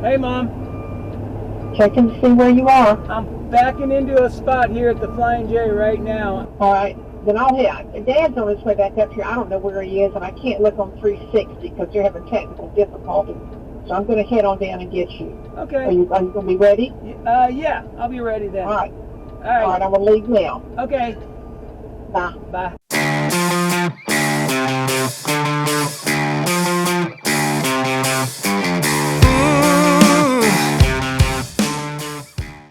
Hey, Mom. Checking to see where you are. I'm backing into a spot here at the Flying J right now. All right. Then I'll head. Dad's on his way back up here. I don't know where he is, and I can't look on 360 because they're having technical difficulties. So I'm going to head on down and get you. Okay. Are you going to be ready? Yeah, I'll be ready then. All right. All right. All right, I'm going to leave now. Okay. Bye. Bye.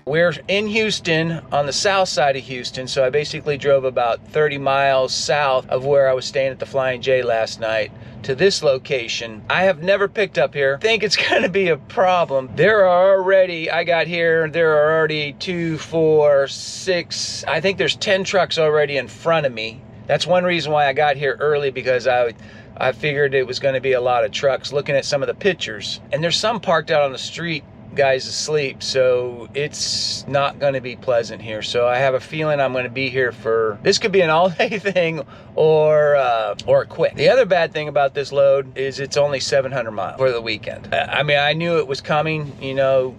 We're in Houston, on the south side of Houston, so I basically drove about 30 miles south of where I was staying at the Flying J last night to this location. I have never picked up here. I think it's gonna be a problem. There are already 2, 4, 6, I think there's 10 trucks already in front of me. That's one reason why I got here early, because I figured it was gonna be a lot of trucks, looking at some of the pictures. And there's some parked out on the street, guys asleep, so it's not going to be pleasant here. So I have a feeling I'm going to be here for, this could be an all-day thing or quit. The other bad thing about this load is it's only 700 miles for the weekend. I mean, I knew it was coming, you know,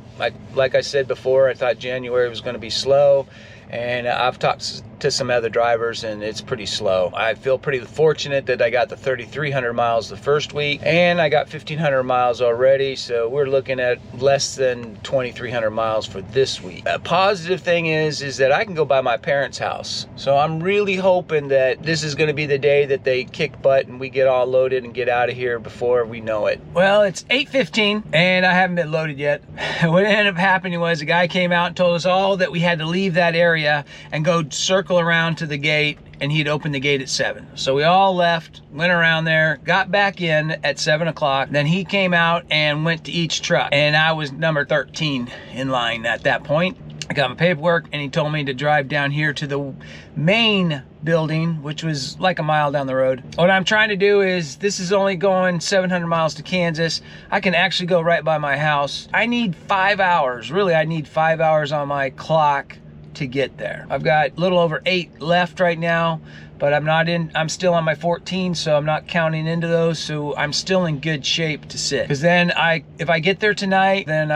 like I said before, I thought January was going to be slow, and I've talked to some other drivers and it's pretty slow. I feel pretty fortunate that I got the 3,300 miles the first week, and I got 1,500 miles already, so we're looking at less than 2,300 miles for this week. A positive thing is that I can go by my parents' house, so I'm really hoping that this is going to be the day that they kick butt and we get all loaded and get out of here before we know it. Well, it's 8:15 and I haven't been loaded yet. What ended up happening was a guy came out and told us all that we had to leave that area and go circle around to the gate, and he'd open the gate at 7. So we all left, went around there, got back in at 7 o'clock. Then he came out and went to each truck, and I was number 13 in line at that point. I got my paperwork, and he told me to drive down here to the main building, which was like a mile down the road. What I'm trying to do is, this is only going 700 miles to Kansas. I can actually go right by my house. I need 5 hours. Really, I need 5 hours on my clock to get there. I've got a little over 8 left right now, but I'm still on my 14, so I'm not counting into those, so I'm still in good shape to sit. Because then if I get there tonight, then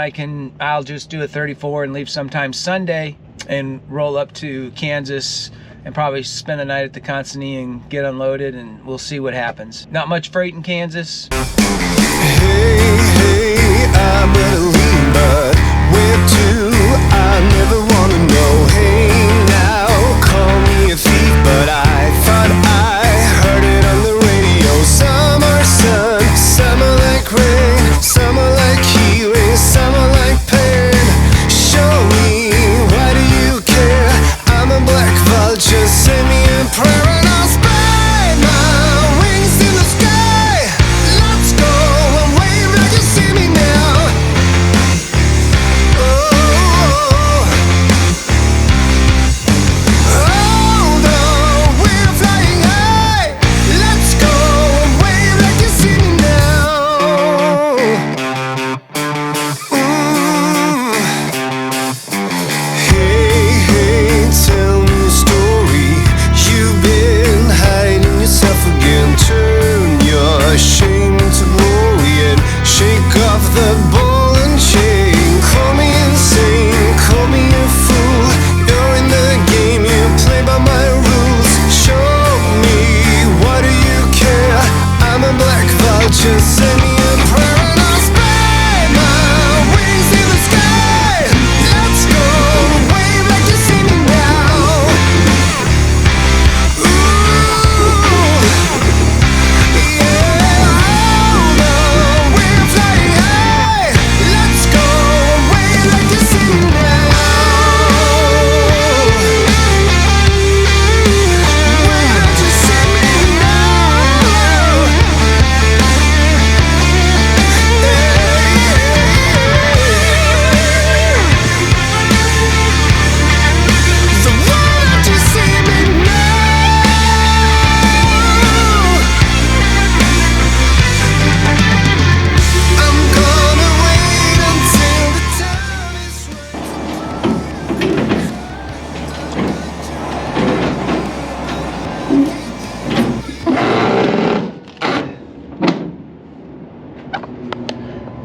I'll just do a 34 and leave sometime Sunday and roll up to Kansas and probably spend the night at the Consignee and get unloaded, and we'll see what happens. Not much freight in Kansas. Hey, I'm gonna leave, but where to? I never wanna know. Hey, now call me a thief, but I thought I heard it on the radio. Summer sun, summer like rain, summer like healing, summer like pain. Show me, why do you care? I'm a black vulture, send me a prayer and I'll spread my wings in the sky. Let's go.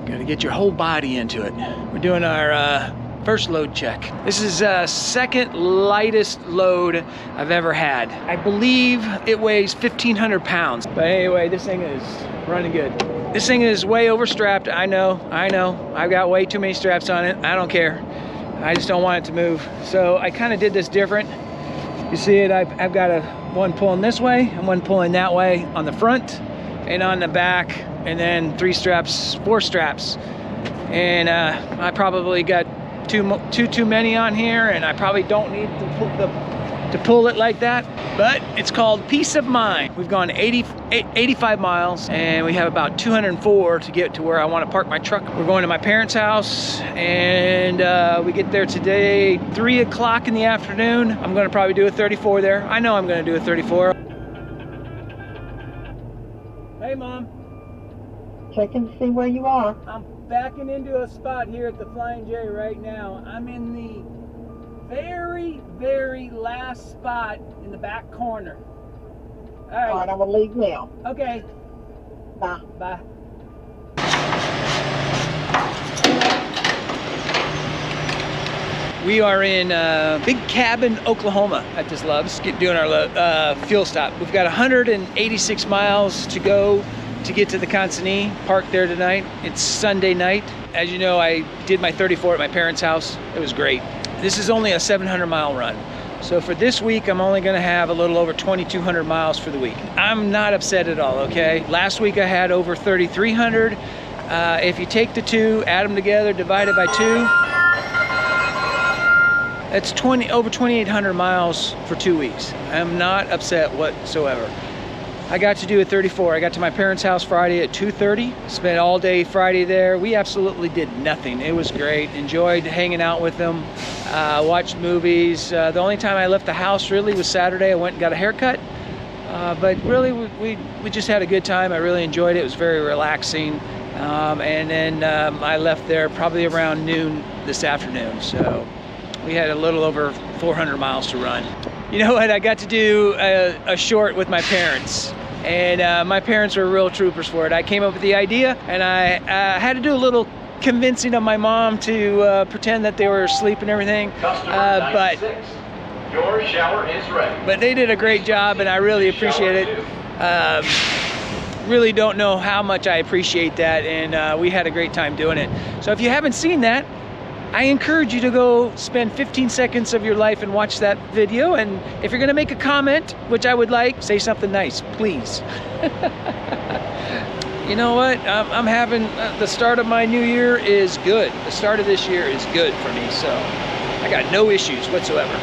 Gotta get your whole body into it. We're doing our first load check. This is second lightest load I've ever had. I believe it weighs 1,500 pounds. But anyway, this thing is running good. This thing is way overstrapped. I know. I've got way too many straps on it. I don't care. I just don't want it to move. So I kind of did this different. You see it, I've got one pulling this way and one pulling that way on the front and on the back, and then 4 straps. And I probably got too many on here, and I probably don't need to pull it like that, but it's called peace of mind. We've gone 85 miles, and we have about 204 to get to where I want to park my truck. We're going to my parents' house, and we get there today 3 o'clock in the afternoon. I'm going to probably do a 34 there. I know I'm going to do a 34. Hey, Mom. Checking to see where you are. I'm backing into a spot here at the Flying J right now. I'm in the very, very last spot in the back corner. All right, I'm gonna leave now. Okay. Bye. Bye. We are in Big Cabin, Oklahoma at this Love's, doing our fuel stop. We've got 186 miles to go to get to the Consignee. Parked there tonight. It's Sunday night. As you know, I did my 34 at my parents' house. It was great. This is only a 700-mile run. So for this week, I'm only gonna have a little over 2,200 miles for the week. I'm not upset at all, okay? Last week I had over 3,300. If you take the two, add them together, divide it by 2, that's over 2,800 miles for 2 weeks. I'm not upset whatsoever. I got to do a 34. I got to my parents' house Friday at 2:30. Spent all day Friday there. We absolutely did nothing. It was great. Enjoyed hanging out with them. Watched movies. The only time I left the house really was Saturday. I went and got a haircut. But really, we just had a good time. I really enjoyed it. It was very relaxing. And then I left there probably around noon this afternoon. So we had a little over 400 miles to run. You know what? I got to do a short with my parents. And my parents were real troopers for it. I came up with the idea, and I had to do a little convincing of my mom to pretend that they were asleep and everything. But your shower is ready. But they did a great job, and I really appreciate it. Really don't know how much I appreciate that, and we had a great time doing it. So if you haven't seen that, I encourage you to go spend 15 seconds of your life and watch that video. And if you're gonna make a comment, which I would like, say something nice, please. You know what? I'm having, the start of my new year is good. The start of this year is good for me, so I got no issues whatsoever.